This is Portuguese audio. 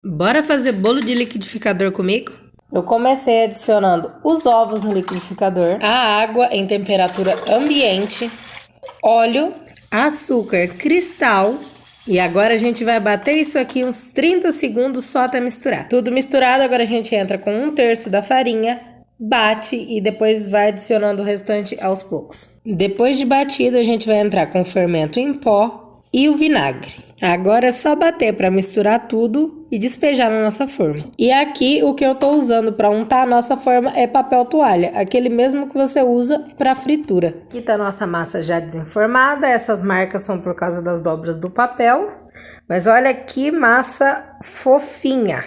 Bora fazer bolo de liquidificador comigo? Eu comecei adicionando os ovos no liquidificador, A água em temperatura ambiente, óleo, açúcar cristal. E agora a gente vai bater isso aqui uns 30 segundos só até misturar. Tudo misturado, agora a gente entra com 1/3 da farinha, bate e depois vai adicionando o restante aos poucos. Depois de batido, a gente vai entrar com o fermento em pó e o vinagre. Agora é só bater para misturar tudo e despejar na nossa forma. E aqui o que eu tô usando para untar a nossa forma é papel toalha, aquele mesmo que você usa para fritura. Aqui tá a nossa massa já desenformada, essas marcas são por causa das dobras do papel. Mas olha que massa fofinha!